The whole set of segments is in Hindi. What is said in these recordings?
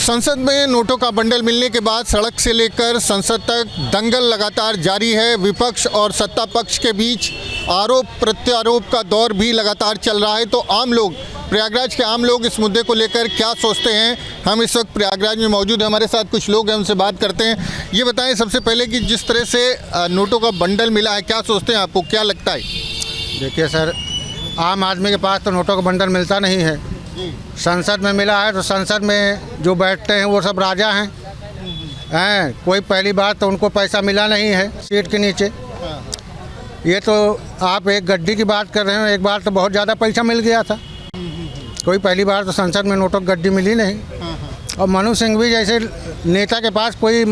संसद में नोटों का बंडल मिलने के बाद सड़क से लेकर संसद तक दंगल लगातार जारी है। विपक्ष और सत्ता पक्ष के बीच आरोप प्रत्यारोप का दौर भी लगातार चल रहा है। तो आम लोग, प्रयागराज के आम लोग इस मुद्दे को लेकर क्या सोचते हैं, हम इस वक्त प्रयागराज में मौजूद हैं। हमारे साथ कुछ लोग हैं, उनसे बात करते हैं। ये बताएं सबसे पहले कि जिस तरह से नोटों का बंडल मिला है, क्या सोचते हैं, आपको क्या लगता है? देखिए सर, आम आदमी के पास तो नोटों का बंडल मिलता नहीं है। संसद में मिला है तो संसद में जो बैठते हैं वो सब राजा हैं। कोई पहली बार तो उनको पैसा मिला नहीं है सीट के नीचे। ये तो आप एक गड्डी की बात कर रहे हैं, एक बार तो बहुत ज़्यादा पैसा मिल गया था। कोई पहली बार तो संसद में नोटों की गड्डी मिली नहीं। और मनु सिंह भी जैसे नेता के पास कोई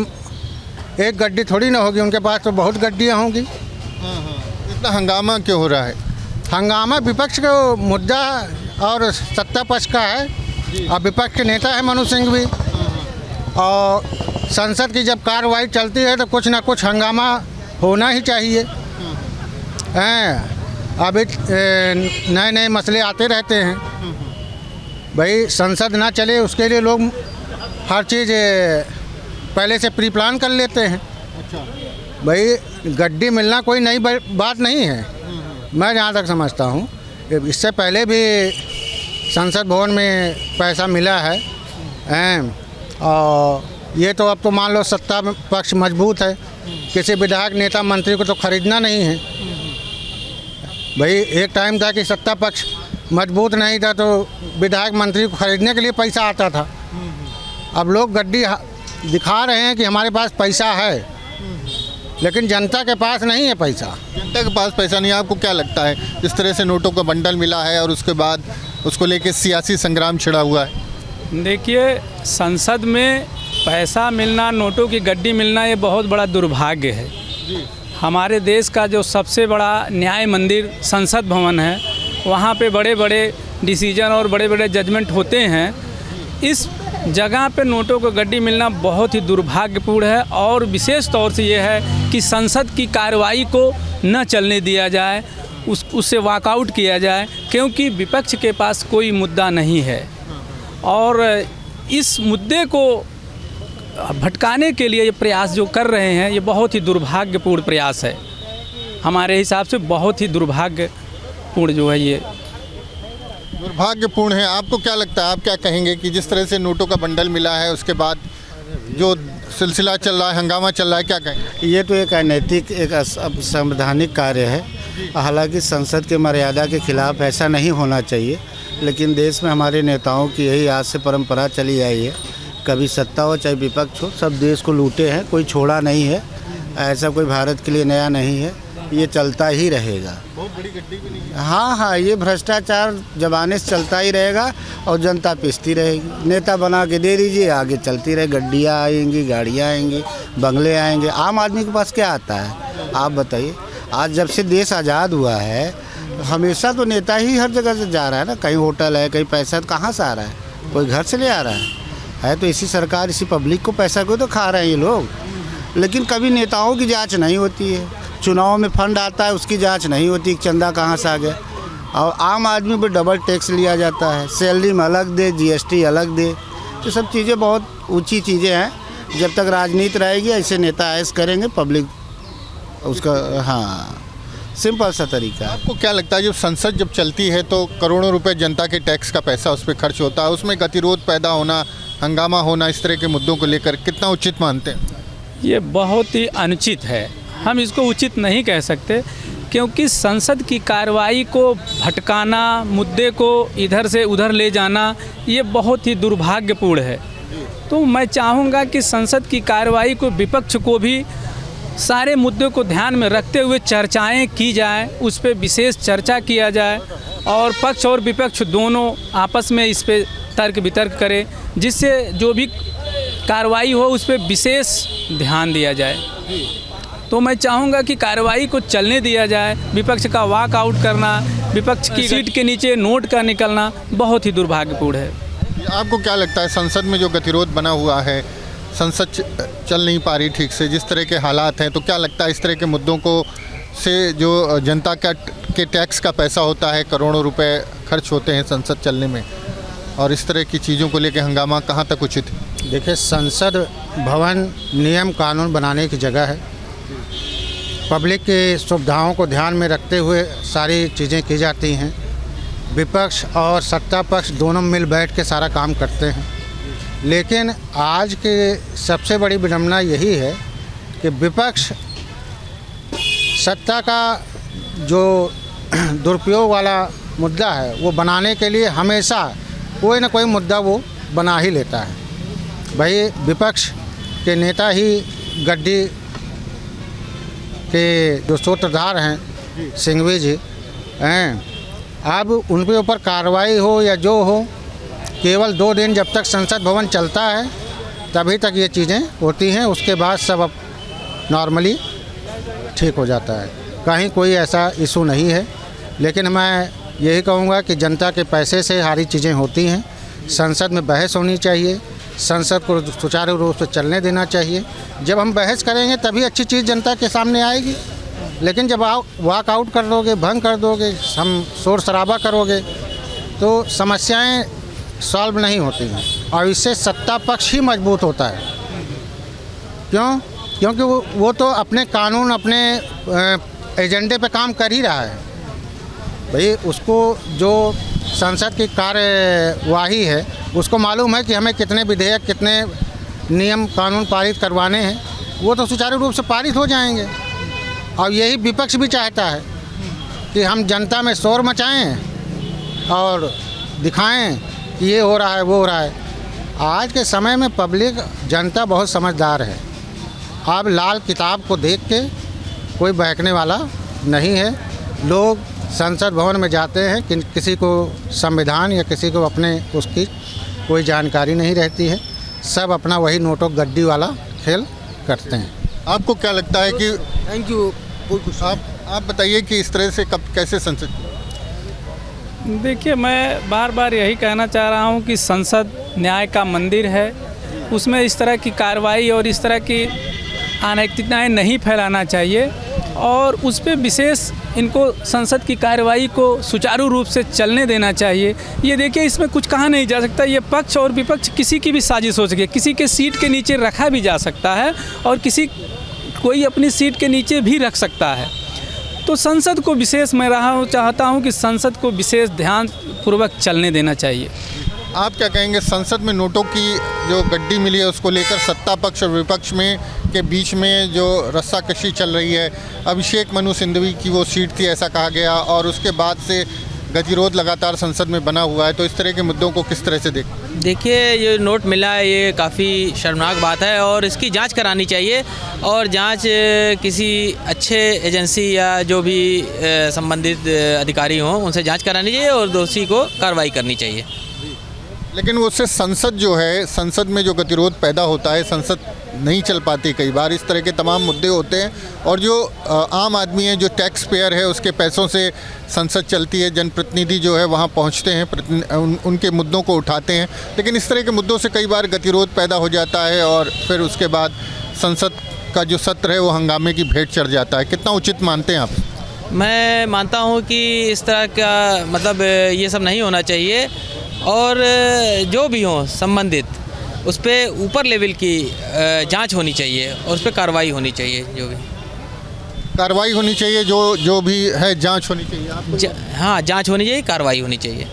एक गड्डी थोड़ी ना होगी, उनके पास तो बहुत गड्डियाँ होंगी। इतना हंगामा क्यों हो रहा है? हंगामा विपक्ष का मुद्दा और सत्ता पक्ष का है। और विपक्ष के नेता है मनु सिंह भी। और संसद की जब कार्रवाई चलती है तो कुछ ना कुछ हंगामा होना ही चाहिए। अभी नए नए मसले आते रहते हैं। भाई संसद ना चले उसके लिए लोग हर चीज़ पहले से प्री प्लान कर लेते हैं। भाई गड्डी मिलना कोई नई बात नहीं है। मैं जहाँ तक समझता हूँ इससे पहले भी संसद भवन में पैसा मिला है। और ये तो अब तो मान लो सत्ता पक्ष मजबूत है, किसी विधायक नेता मंत्री को तो खरीदना नहीं है। भाई एक टाइम था कि सत्ता पक्ष मजबूत नहीं था तो विधायक मंत्री को खरीदने के लिए पैसा आता था। अब लोग गड्डी दिखा रहे हैं कि हमारे पास पैसा है, लेकिन जनता के पास नहीं है पैसा। जनता के पास पैसा नहीं है। आपको क्या लगता है, इस तरह से नोटों का बंडल मिला है और उसके बाद उसको लेकर सियासी संग्राम छिड़ा हुआ है? देखिए, संसद में पैसा मिलना, नोटों की गड्डी मिलना, ये बहुत बड़ा दुर्भाग्य है। हमारे देश का जो सबसे बड़ा न्याय मंदिर संसद भवन है, वहाँ पे बड़े बड़े डिसीजन और बड़े बड़े जजमेंट होते हैं। इस जगह पे नोटों को गड्डी मिलना बहुत ही दुर्भाग्यपूर्ण है। और विशेष तौर से ये है कि संसद की कार्रवाई को न चलने दिया जाए, उससे वॉकआउट किया जाए, क्योंकि विपक्ष के पास कोई मुद्दा नहीं है। और इस मुद्दे को भटकाने के लिए ये प्रयास जो कर रहे हैं, ये बहुत ही दुर्भाग्यपूर्ण प्रयास है। हमारे हिसाब से बहुत ही दुर्भाग्यपूर्ण जो है, ये दुर्भाग्यपूर्ण है। आपको क्या लगता है, आप क्या कहेंगे कि जिस तरह से नोटों का बंडल मिला है उसके बाद जो सिलसिला चल रहा है, हंगामा चल रहा है, क्या कहेंगे? ये तो एक अनैतिक, एक असंवैधानिक कार्य है। हालांकि संसद के मर्यादा के खिलाफ ऐसा नहीं होना चाहिए, लेकिन देश में हमारे नेताओं की यही आज से परंपरा चली आई है। कभी सत्ता हो चाहे विपक्ष हो, सब देश को लूटे हैं, कोई छोड़ा नहीं है। ऐसा कोई भारत के लिए नया नहीं है, ये चलता ही रहेगा। बहुत बड़ी गड्डी भी नहीं है। हाँ, ये भ्रष्टाचार जमाने से चलता ही रहेगा और जनता पिसती रहेगी। नेता बना के दे दीजिए, आगे चलती रहे। गड्डियाँ आएंगी, गाड़ियाँ आएंगी, बंगले आएंगे। आम आदमी के पास क्या आता है, आप बताइए? आज जब से देश आज़ाद हुआ है, हमेशा तो नेता ही हर जगह से जा रहा है ना। कहीं होटल है, कहीं पैसा तो कहाँ से आ रहा है? कोई घर से ले आ रहा है तो इसी सरकार, इसी पब्लिक को पैसा को तो खा रहे हैं ये लोग। लेकिन कभी नेताओं की जांच नहीं होती है। चुनाव में फंड आता है, उसकी जांच नहीं होती, चंदा कहाँ से आ गया। और आम आदमी पर डबल टैक्स लिया जाता है, सैलरी में अलग दे, GST अलग दे। तो सब चीज़ें बहुत ऊंची चीज़ें हैं। जब तक राजनीति रहेगी ऐसे नेता ऐश करेंगे, पब्लिक उसका, हाँ, सिंपल सा तरीका है। आपको क्या लगता है, जब संसद जब चलती है तो करोड़ों रुपए जनता के टैक्स का पैसा उस पर खर्च होता है, उसमें गतिरोध पैदा होना, हंगामा होना, इस तरह के मुद्दों को लेकर कितना उचित मानते हैं? ये बहुत ही अनुचित है। हम इसको उचित नहीं कह सकते, क्योंकि संसद की कार्रवाई को भटकाना, मुद्दे को इधर से उधर ले जाना, ये बहुत ही दुर्भाग्यपूर्ण है। तो मैं चाहूँगा कि संसद की कार्रवाई को, विपक्ष को भी सारे मुद्दों को ध्यान में रखते हुए चर्चाएं की जाए, उस पर विशेष चर्चा किया जाए और पक्ष और विपक्ष दोनों आपस में इस पर तर्क वितर्क करें, जिससे जो भी कार्रवाई हो उस पर विशेष ध्यान दिया जाए। तो मैं चाहूँगा कि कार्रवाई को चलने दिया जाए। विपक्ष का वॉकआउट करना, विपक्ष की सीट के नीचे नोट का निकलना बहुत ही दुर्भाग्यपूर्ण है। आपको क्या लगता है, संसद में जो गतिरोध बना हुआ है, संसद चल नहीं पा रही ठीक से, जिस तरह के हालात हैं, तो क्या लगता है इस तरह के मुद्दों को से जो जनता के टैक्स का पैसा होता है, करोड़ों रुपए खर्च होते हैं संसद चलने में, और इस तरह की चीज़ों को लेकर हंगामा कहाँ तक उचित है? देखिए, संसद भवन नियम कानून बनाने की जगह है। पब्लिक की सुविधाओं को ध्यान में रखते हुए सारी चीज़ें की जाती हैं। विपक्ष और सत्ता पक्ष दोनों मिल बैठ के सारा काम करते हैं। लेकिन आज के सबसे बड़ी विडंबना यही है कि विपक्ष सत्ता का जो दुरुपयोग वाला मुद्दा है वो बनाने के लिए हमेशा कोई ना कोई मुद्दा वो बना ही लेता है। भाई, विपक्ष के नेता ही गड्डी के जो सूत्रधार हैं सिंघवी जी हैं, अब उनके ऊपर कार्रवाई हो या जो हो, केवल 2 दिन जब तक संसद भवन चलता है तभी तक ये चीज़ें होती हैं। उसके बाद सब अब नॉर्मली ठीक हो जाता है, कहीं कोई ऐसा इशू नहीं है। लेकिन मैं यही कहूँगा कि जनता के पैसे से सारी चीज़ें होती हैं। संसद में बहस होनी चाहिए, संसद को सुचारू रूप से चलने देना चाहिए। जब हम बहस करेंगे तभी अच्छी चीज़ जनता के सामने आएगी। लेकिन जब आप वॉकआउट कर दोगे, भंग कर दोगे, हम शोर शराबा करोगे तो समस्याएं सॉल्व नहीं होती हैं और इससे सत्ता पक्ष ही मजबूत होता है। क्योंकि वो तो अपने कानून, अपने एजेंडे पे काम कर ही रहा है। भाई, उसको जो संसद की कार्यवाही है उसको मालूम है कि हमें कितने विधेयक, कितने नियम कानून पारित करवाने हैं, वो तो सुचारू रूप से पारित हो जाएंगे। और यही विपक्ष भी चाहता है कि हम जनता में शोर मचाएं और दिखाएं कि ये हो रहा है, वो हो रहा है। आज के समय में पब्लिक, जनता बहुत समझदार है। अब लाल किताब को देख के कोई बहकने वाला नहीं है। लोग संसद भवन में जाते हैं कि किसी को संविधान या किसी को अपने उसकी कोई जानकारी नहीं रहती है। सब अपना वही नोटों गड्डी वाला खेल करते हैं। आपको क्या लगता है कि थैंक यू। आप बताइए कि इस तरह से कब कैसे संसद? देखिए, मैं बार बार यही कहना चाह रहा हूँ कि संसद न्याय का मंदिर है। उसमें इस तरह की कार्रवाई और इस तरह की अनैतिकताएं नहीं फैलाना चाहिए और उस पर विशेष इनको संसद की कार्रवाई को सुचारू रूप से चलने देना चाहिए। ये देखिए, इसमें कुछ कहा नहीं जा सकता। ये पक्ष और विपक्ष किसी की भी साजिश हो सके, किसी के सीट के नीचे रखा भी जा सकता है और कोई अपनी सीट के नीचे भी रख सकता है। तो संसद को विशेष, मैं चाहता हूँ कि संसद को विशेष ध्यानपूर्वक चलने देना चाहिए। आप क्या कहेंगे, संसद में नोटों की जो गड्डी मिली है उसको लेकर सत्ता पक्ष और विपक्ष में के बीच में जो रस्साकशी चल रही है? अभिषेक मनु सिंघवी की वो सीट थी ऐसा कहा गया और उसके बाद से गतिरोध लगातार संसद में बना हुआ है। तो इस तरह के मुद्दों को किस तरह से देखिए, ये नोट मिला है, ये काफ़ी शर्मनाक बात है और इसकी जांच करानी चाहिए और जांच किसी अच्छे एजेंसी या जो भी संबंधित अधिकारी हों उनसे जांच करानी चाहिए और दोषी को कार्रवाई करनी चाहिए। लेकिन उससे संसद जो है, संसद में जो गतिरोध पैदा होता है, संसद नहीं चल पाती कई बार। इस तरह के तमाम मुद्दे होते हैं और जो आम आदमी है, जो टैक्स पेयर है, उसके पैसों से संसद चलती है। जनप्रतिनिधि जो है वहाँ पहुँचते हैं, उनके मुद्दों को उठाते हैं। लेकिन इस तरह के मुद्दों से कई बार गतिरोध पैदा हो जाता है और फिर उसके बाद संसद का जो सत्र है वो हंगामे की भेंट चढ़ जाता है। कितना उचित मानते हैं आप? मैं मानता हूँ कि इस तरह का मतलब ये सब नहीं होना चाहिए और जो भी हो संबंधित उस पर ऊपर लेवल की जांच होनी चाहिए और उस पर कार्रवाई होनी चाहिए। जो भी कार्रवाई होनी चाहिए, जो भी है जांच होनी चाहिए। हाँ, जांच होनी चाहिए, कार्रवाई होनी चाहिए।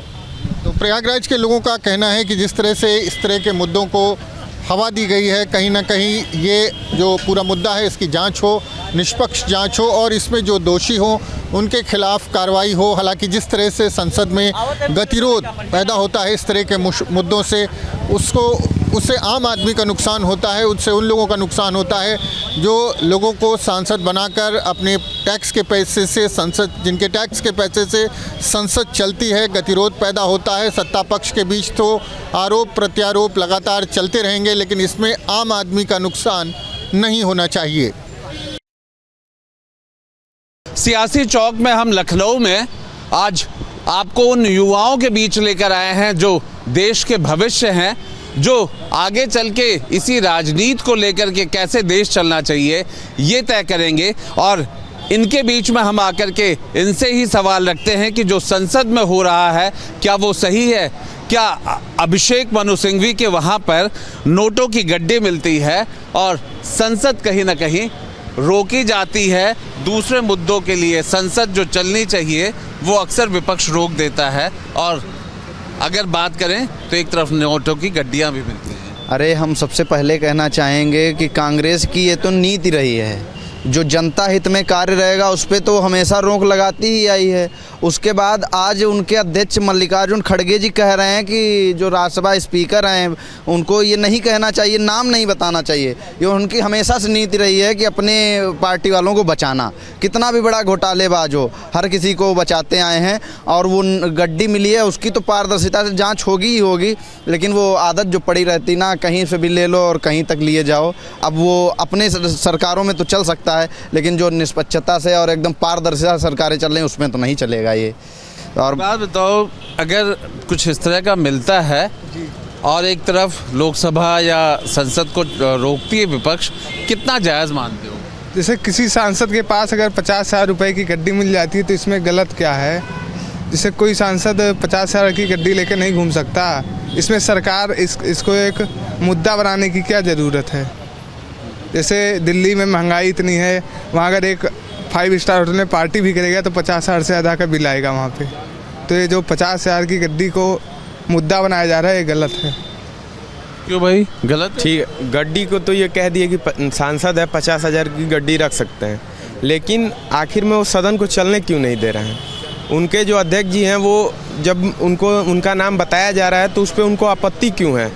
तो प्रयागराज के लोगों का कहना है कि जिस तरह से इस तरह के मुद्दों को हवा दी गई है, कहीं ना कहीं ये जो पूरा मुद्दा है इसकी जांच हो, निष्पक्ष जांच हो और इसमें जो दोषी हो उनके खिलाफ कार्रवाई हो। हालांकि जिस तरह से संसद में गतिरोध पैदा होता है इस तरह के मुद्दों से, उससे आम आदमी का नुकसान होता है, उससे उन लोगों का नुकसान होता है जो लोगों को सांसद बनाकर अपने टैक्स के पैसे से संसद, जिनके टैक्स के पैसे से संसद चलती है। गतिरोध पैदा होता है सत्ता पक्ष के बीच, तो आरोप प्रत्यारोप लगातार चलते रहेंगे, लेकिन इसमें आम आदमी का नुकसान नहीं होना चाहिए। सियासी चौक में हम लखनऊ में आज आपको उन युवाओं के बीच लेकर आए हैं जो देश के भविष्य हैं, जो आगे चल के इसी राजनीति को लेकर के कैसे देश चलना चाहिए ये तय करेंगे। और इनके बीच में हम आकर के इनसे ही सवाल रखते हैं कि जो संसद में हो रहा है क्या वो सही है, क्या अभिषेक मनु सिंघवी के वहाँ पर नोटों की गड्डी मिलती है और संसद कहीं ना कहीं रोकी जाती है दूसरे मुद्दों के लिए। संसद जो चलनी चाहिए वो अक्सर विपक्ष रोक देता है। और अगर बात करें तो एक तरफ नोटों की गड्डियाँ भी मिलती हैं। अरे हम सबसे पहले कहना चाहेंगे कि कांग्रेस की ये तो नीति रही है, जो जनता हित में कार्य रहेगा उस पर तो हमेशा रोक लगाती ही आई है। उसके बाद आज उनके अध्यक्ष मल्लिकार्जुन खड़गे जी कह रहे हैं कि जो राज्यसभा स्पीकर हैं उनको ये नहीं कहना चाहिए, नाम नहीं बताना चाहिए। ये उनकी हमेशा से नीति रही है कि अपने पार्टी वालों को बचाना, कितना भी बड़ा घोटालेबाज हो हर किसी को बचाते आए हैं। और वो गड्डी मिली है उसकी तो पारदर्शिता से जाँच होगी ही होगी, लेकिन वो आदत जो पड़ी रहती ना, कहीं से भी ले लो और कहीं तक लिए जाओ। अब वो अपने सरकारों में तो चल सकता है, लेकिन जो निष्पक्षता से और एकदम पारदर्शिता सरकारें चल रही हैं उसमें तो नहीं चलेगा ये। और बात बताओ, अगर कुछ इस तरह का मिलता है और एक तरफ लोकसभा या संसद को रोकती है विपक्ष, कितना जायज़ मानते हो? जैसे किसी सांसद के पास अगर 50,000 रुपए की गड्डी मिल जाती है तो इसमें गलत क्या है? जैसे कोई सांसद 50,000 की गड्डी लेकर नहीं घूम सकता, इसमें सरकार इसको एक मुद्दा बनाने की क्या ज़रूरत है? जैसे दिल्ली में महंगाई इतनी है, वहाँ अगर एक 5 स्टार होटल में पार्टी भी करेगा तो 50,000 से ज़्यादा का बिल आएगा वहाँ पे। तो ये जो 50,000 की गड्डी को मुद्दा बनाया जा रहा है ये गलत है। क्यों भाई गलत? ठीक है, गड्डी को तो ये कह दिए कि सांसद है 50,000 की गड्डी रख सकते हैं, लेकिन आखिर में वो सदन को चलने क्यों नहीं दे रहे हैं? उनके जो अध्यक्ष जी हैं वो जब उनका नाम बताया जा रहा है तो उस पर उनको आपत्ति क्यों है?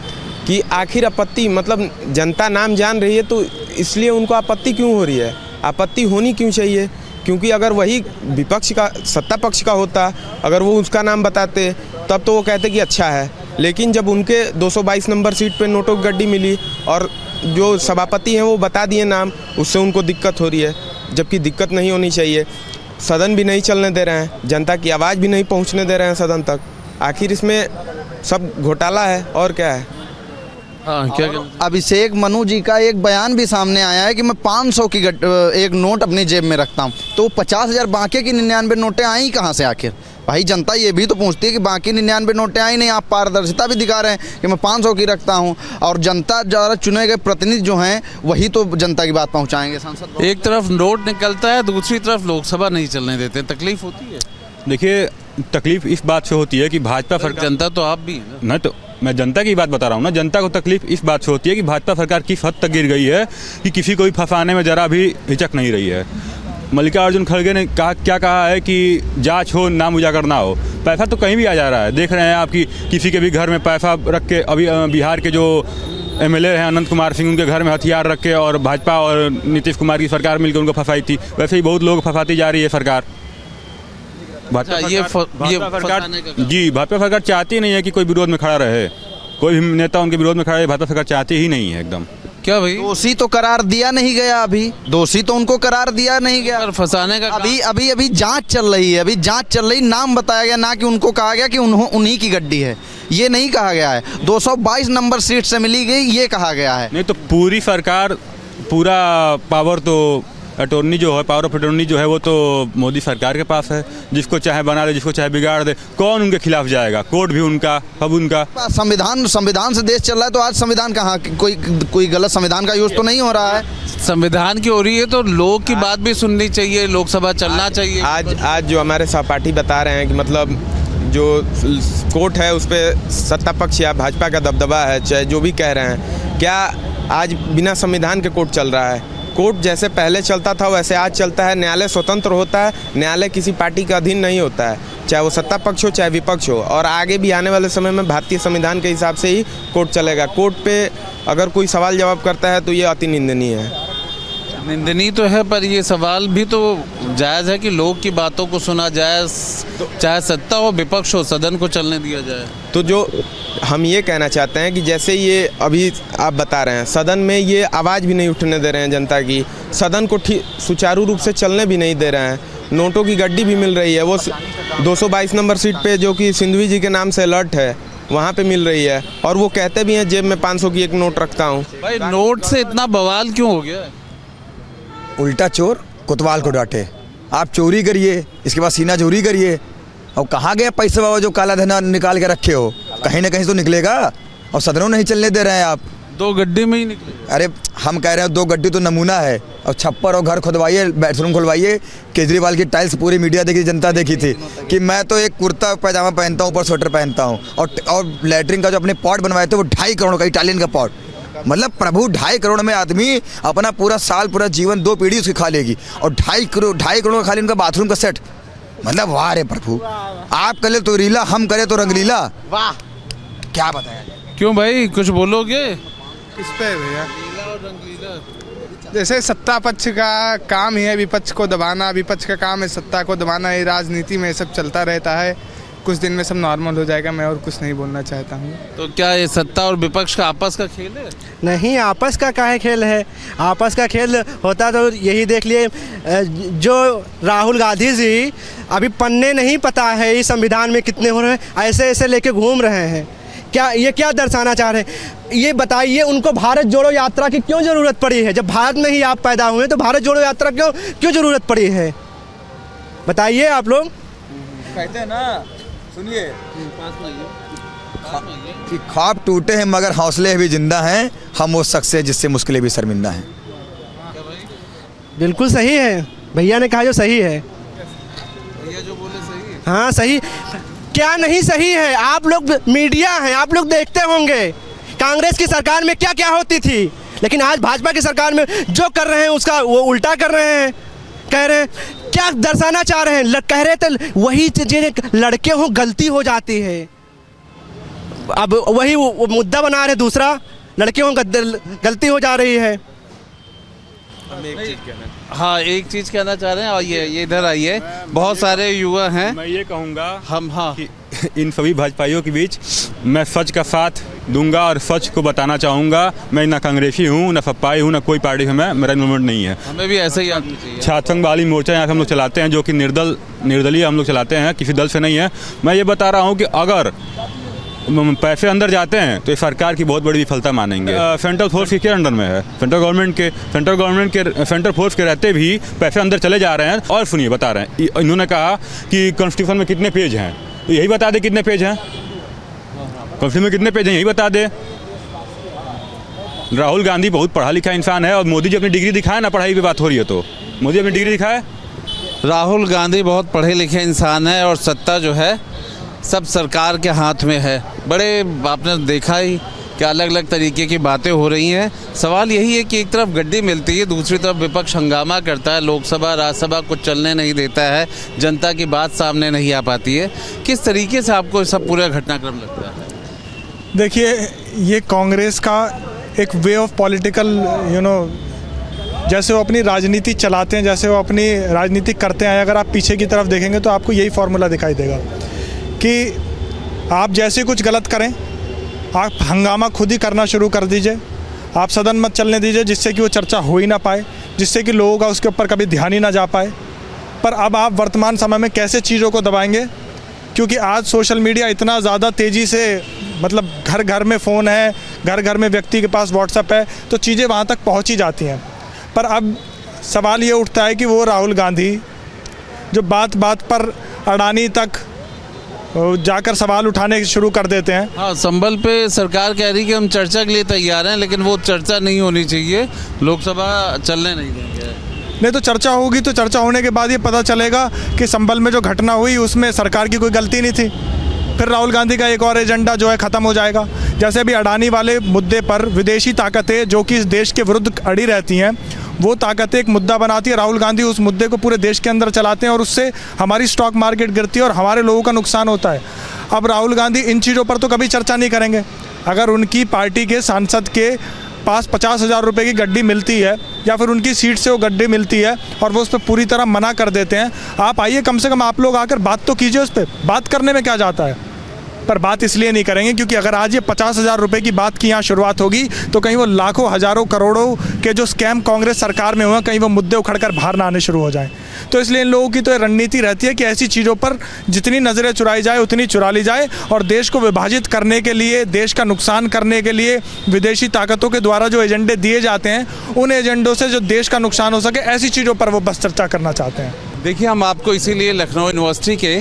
कि आखिर आपत्ति मतलब जनता नाम जान रही है तो इसलिए उनको आपत्ति क्यों हो रही है? आपत्ति होनी क्यों चाहिए? क्योंकि अगर वही विपक्ष का सत्ता पक्ष का होता, अगर वो उसका नाम बताते तब तो वो कहते कि अच्छा है। लेकिन जब उनके 222 नंबर सीट पे नोटों की गड्डी मिली और जो सभापति हैं वो बता दिए नाम, उससे उनको दिक्कत हो रही है, जबकि दिक्कत नहीं होनी चाहिए। सदन भी नहीं चलने दे रहे हैं, जनता की आवाज़ भी नहीं पहुँचने दे रहे हैं सदन तक। आखिर इसमें सब घोटाला है और क्या है? हाँ, क्या अभिषेक मनु जी का एक बयान भी सामने आया है कि मैं 500 की एक नोट अपनी जेब में रखता हूँ, तो 50,000 बाकी की 99 नोटें आई कहाँ से आखिर? भाई जनता ये भी तो पूछती है कि बाकी 99 नोटें आई नहीं, आप पारदर्शिता भी दिखा रहे हैं कि मैं 500 की रखता हूँ। और जनता द्वारा चुने गए प्रतिनिधि जो हैं वही तो जनता की बात पहुँचाएंगे सांसद। एक तरफ नोट निकलता है, दूसरी तरफ लोकसभा नहीं चलने देते, तकलीफ होती है। देखिए, तकलीफ इस बात से होती है कि भाजपा सरकार, जनता तो आप भी है ना? नहीं तो मैं जनता की बात बता रहा हूँ ना। जनता को तकलीफ इस बात से होती है कि भाजपा सरकार किस हद तक गिर गई है कि किसी को भी फंसाने में ज़रा भी हिचक नहीं रही है। मल्लिकार्जुन खड़गे ने क्या कहा है कि जांच हो, नाम उजागर ना हो। पैसा तो कहीं भी आ जा रहा है, देख रहे हैं आपकी किसी के भी घर में पैसा रख के, अभी बिहार के जो MLA हैं अनंत कुमार सिंह, उनके घर में हथियार रख के और भाजपा और नीतीश कुमार की सरकार मिलकर उनको फंसाई थी। वैसे ही बहुत लोग फंसाती जा रही है सरकार। भाजपा सरकार चाहती नहीं है कि कोई विरोध में खड़ा रहे, कोई भी नेता उनके विरोध में खड़ा रहे, भाजपा सरकार चाहती ही नहीं है एकदम। क्या भाई? दोषी तो करार दिया नहीं गया, अभी दोषी तो उनको करार दिया नहीं गया। फंसाने का अभी जांच चल रही है, अभी जांच चल रही, नाम बताया गया ना कि उनको कहा गया कि उन्हीं की गड्डी है, ये नहीं कहा गया है। 222 नंबर सीट से मिली गई ये कहा गया है। नहीं तो पूरी सरकार, पूरा पावर तो अटॉर्नी जो है, पावर ऑफ अटॉर्नी जो है वो तो मोदी सरकार के पास है। जिसको चाहे बना दे, जिसको चाहे बिगाड़ दे, कौन उनके खिलाफ जाएगा? कोर्ट भी उनका, सब उनका। संविधान से देश चल रहा है, तो आज संविधान कहाँ, कोई गलत संविधान का यूज तो नहीं हो रहा है। संविधान की हो रही है तो लोग की बात भी सुननी चाहिए, लोकसभा चलना चाहिए। आज जो हमारे सहपाठी बता रहे हैं कि मतलब जो कोर्ट है उस पर सत्ता पक्ष या भाजपा का दबदबा है, चाहे जो भी कह रहे हैं, क्या आज बिना संविधान के कोर्ट चल रहा है? कोर्ट जैसे पहले चलता था वैसे आज चलता है। न्यायालय स्वतंत्र होता है, न्यायालय किसी पार्टी के अधीन नहीं होता है, चाहे वो सत्ता पक्ष हो चाहे विपक्ष हो। और आगे भी आने वाले समय में भारतीय संविधान के हिसाब से ही कोर्ट चलेगा। कोर्ट पे अगर कोई सवाल जवाब करता है तो ये अति निंदनीय है। निंदनीय तो है, पर ये सवाल भी तो जायज़ है कि लोग की बातों को सुना जाए, चाहे सत्ता हो विपक्ष हो, सदन को चलने दिया जाए। तो जो हम ये कहना चाहते हैं कि जैसे ये अभी आप बता रहे हैं, सदन में ये आवाज़ भी नहीं उठने दे रहे हैं जनता की, सदन को सुचारू रूप से चलने भी नहीं दे रहे हैं। नोटों की गड्डी भी मिल रही है, वो 222 नंबर सीट पे जो कि सिंघवी जी के नाम से अलर्ट है वहाँ पे मिल रही है। और वो कहते भी हैं जेब में 500 की एक नोट रखता हूँ। भाई नोट से इतना बवाल क्यों हो गया? उल्टा चोर कोतवाल को डांटे। आप चोरी करिए, इसके बाद सीना चोरी करिए, और कहाँ गए पैसे बाबा जो काला धन निकाल के रखे हो? कहीं ना कहीं तो निकलेगा, और सदनों नहीं चलने दे रहे हैं आप। 2 गड्ढे में ही निकले। अरे हम कह रहे हैं 2 गड्ढी तो नमूना है, और छप्पर और घर खुदवाइए, बेडरूम खुलवाइए। केजरीवाल की टाइल्स पूरी मीडिया देखी, जनता देखी थी कि मैं तो एक कुर्ता पैजामा पहनता हूँ, ऊपर स्वेटर पहनता हूँ, और लैट्रिन का जो अपने पॉट बनवाए थे वो 2.5 करोड़ का इटालियन का पॉट। मतलब प्रभु 2.5 करोड़ में आदमी अपना पूरा साल पूरा जीवन 2 पीढ़ी उसकी खा लेगी, और 2.5 करोड़ का खाली उनका बाथरूम का सेट। मतलब वाह रे प्रभु, आप करे तो रीला, हम करे तो रंगलीला। वाह, क्या बताया। क्यों भाई, कुछ बोलोगे? किस पे भैया? जैसे सत्ता पक्ष का काम ही है विपक्ष को दबाना, विपक्ष का काम है सत्ता को दबाना। ये राजनीति में सब चलता रहता है, कुछ दिन में सब नॉर्मल हो जाएगा। मैं और कुछ नहीं बोलना चाहता हूँ। तो क्या ये सत्ता और विपक्ष का आपस का खेल है? नहीं, आपस का काहे खेल है? आपस का खेल होता तो यही देख लिए, जो राहुल गांधी जी अभी पन्ने नहीं पता है इस संविधान में कितने हो रहे हैं, ऐसे ऐसे लेके घूम रहे हैं। क्या दर्शाना चाह रहे हैं ये बताइए। उनको भारत जोड़ो यात्रा की क्यों ज़रूरत पड़ी है? जब भारत में ही आप पैदा हुए तो भारत जोड़ो यात्रा क्यों ज़रूरत पड़ी है, बताइए आप लोग। कहते हैं ना, सुनिए कि ख्वाब टूटे हैं मगर हौसले अभी जिंदा हैं, हम वो शख्स हैं जिससे मुश्किलें भी शर्मिंदा हैं। बिल्कुल सही है, भैया ने कहा जो सही है। भैया जो बोले सही है। हाँ सही, क्या नहीं सही है? आप लोग मीडिया हैं, आप लोग देखते होंगे कांग्रेस की सरकार में क्या क्या होती थी, लेकिन आज भाजपा की सरकार में जो कर रहे हैं उसका वो उल्टा कर रहे हैं। कह रहे हैं, क्या दर्शाना चाह रहे हैं? कह रहे थे वही चीज़ें लड़के हों गलती हो जाती है, अब वही वो मुद्दा बना रहे दूसरा, लड़के हों गलती हो जा रही है। हाँ, एक चीज़ कहना चाह रहे हैं, और ये इधर आइए। बहुत सारे युवा हैं। मैं ये कहूँगा हम, हाँ, कि इन सभी भाजपाइयों के बीच मैं सच का साथ दूंगा और सच को बताना चाहूँगा। मैं ना कांग्रेसी हूँ, ना सपाई हूँ, ना कोई पार्टी में मेरा इन्वॉल्वमेंट नहीं है। हमें भी ऐसे ही आदमी चाहिए। छात्र संघ वाली मोर्चा यहाँ से हम लोग चलाते हैं, जो कि निर्दलीय हम लोग चलाते हैं, किसी दल से नहीं है। मैं ये बता रहा हूँ कि अगर पैसे अंदर जाते हैं तो ये सरकार की बहुत बड़ी विफलता मानेंगे। सेंट्रल फोर्स किसके अंडर में है? सेंट्रल गवर्नमेंट फोर्स के रहते भी पैसे अंदर चले जा रहे हैं। और सुनिए, बता रहे हैं, इन्होंने कहा कि कॉन्स्टिट्यूशन में कितने पेज हैं, तो यही बता दे कितने पेज हैं, कॉन्स्टिट्यूशन में कितने पेज हैं यही बता दे। राहुल गांधी बहुत पढ़ा लिखा इंसान है, और मोदी जी अपनी डिग्री दिखाए ना, पढ़ाई की बात हो रही है तो मोदी अपनी डिग्री दिखाए। राहुल गांधी बहुत पढ़े लिखे इंसान है, और सत्ता जो है सब सरकार के हाथ में है। बड़े आपने देखा ही कि अलग अलग तरीके की बातें हो रही हैं। सवाल यही है कि एक तरफ गड्डी मिलती है, दूसरी तरफ विपक्ष हंगामा करता है, लोकसभा राज्यसभा कुछ चलने नहीं देता है, जनता की बात सामने नहीं आ पाती है। किस तरीके से आपको सब पूरा घटनाक्रम लगता है? देखिए, ये कांग्रेस का एक वे ऑफ पॉलिटिकल जैसे वो अपनी राजनीति चलाते हैं, जैसे वो अपनी राजनीति करते हैं, अगर आप पीछे की तरफ देखेंगे तो आपको यही फार्मूला दिखाई देगा कि आप जैसे कुछ गलत करें, आप हंगामा खुद ही करना शुरू कर दीजिए, आप सदन मत चलने दीजिए, जिससे कि वो चर्चा हो ही ना पाए, जिससे कि लोगों का उसके ऊपर कभी ध्यान ही ना जा पाए। पर अब आप वर्तमान समय में कैसे चीज़ों को दबाएंगे, क्योंकि आज सोशल मीडिया इतना ज़्यादा तेज़ी से, मतलब घर घर में फ़ोन है, घर घर में व्यक्ति के पास व्हाट्सएप है, तो चीज़ें वहाँ तक पहुँच ही जाती हैं। पर अब सवाल ये उठता है कि वो राहुल गांधी जो बात बात पर अडानी तक जाकर सवाल उठाने शुरू कर देते हैं। हाँ, संभल पे सरकार कह रही कि हम चर्चा के लिए तैयार हैं, लेकिन वो चर्चा नहीं होनी चाहिए, लोकसभा चलने नहीं देंगे। नहीं तो चर्चा होगी, तो चर्चा होने के बाद ये पता चलेगा कि संभल में जो घटना हुई उसमें सरकार की कोई गलती नहीं थी। फिर राहुल गांधी का एक और एजेंडा जो है ख़त्म हो जाएगा। जैसे अभी अडानी वाले मुद्दे पर विदेशी ताकतें जो कि इस देश के विरुद्ध अड़ी रहती हैं, वो ताकतें एक मुद्दा बनाती है, राहुल गांधी उस मुद्दे को पूरे देश के अंदर चलाते हैं, और उससे हमारी स्टॉक मार्केट गिरती है और हमारे लोगों का नुकसान होता है। अब राहुल गांधी इन चीज़ों पर तो कभी चर्चा नहीं करेंगे। अगर उनकी पार्टी के सांसद के पास 50,000 रुपये की गड्डी मिलती है, या फिर उनकी सीट से वो गड्डी मिलती है और वो उस पर पूरी तरह मना कर देते हैं, आप आइए, कम से कम आप लोग आकर बात तो कीजिए, उस पर बात करने में क्या जाता है। पर बात इसलिए नहीं करेंगे क्योंकि अगर आज ये 50,000 रुपये की बात की यहाँ शुरुआत होगी, तो कहीं वो लाखों हज़ारों करोड़ों के जो स्कैम कांग्रेस सरकार में हुए, कहीं वो मुद्दे उखड़कर बाहर ना आने शुरू हो जाएं। तो इसलिए इन लोगों की तो रणनीति रहती है कि ऐसी चीज़ों पर जितनी नज़रें चुराई जाए उतनी चुरा ली जाए, और देश को विभाजित करने के लिए, देश का नुकसान करने के लिए विदेशी ताकतों के द्वारा जो एजेंडे दिए जाते हैं, उन एजेंडों से जो देश का नुकसान हो सके, ऐसी चीज़ों पर वो बस चर्चा करना चाहते हैं। देखिए, हम आपको इसीलिए लखनऊ यूनिवर्सिटी के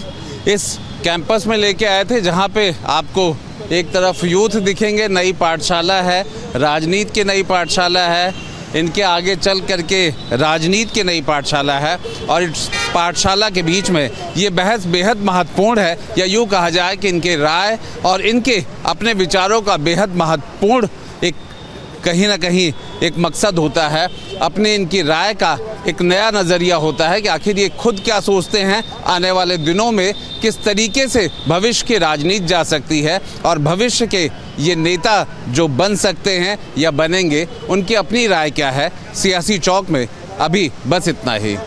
इस कैंपस में लेके आए थे, जहाँ पे आपको एक तरफ यूथ दिखेंगे, नई पाठशाला है, राजनीति की नई पाठशाला है, इनके आगे चल करके राजनीति की नई पाठशाला है, और इस पाठशाला के बीच में ये बहस बेहद महत्वपूर्ण है, या यूँ कहा जाए कि इनके राय और इनके अपने विचारों का बेहद महत्वपूर्ण एक कहीं ना कहीं एक मकसद होता है। अपने इनकी राय का एक नया नज़रिया होता है कि आखिर ये खुद क्या सोचते हैं, आने वाले दिनों में किस तरीके से भविष्य की राजनीति जा सकती है, और भविष्य के ये नेता जो बन सकते हैं या बनेंगे, उनकी अपनी राय क्या है। सियासी चौक में अभी बस इतना ही।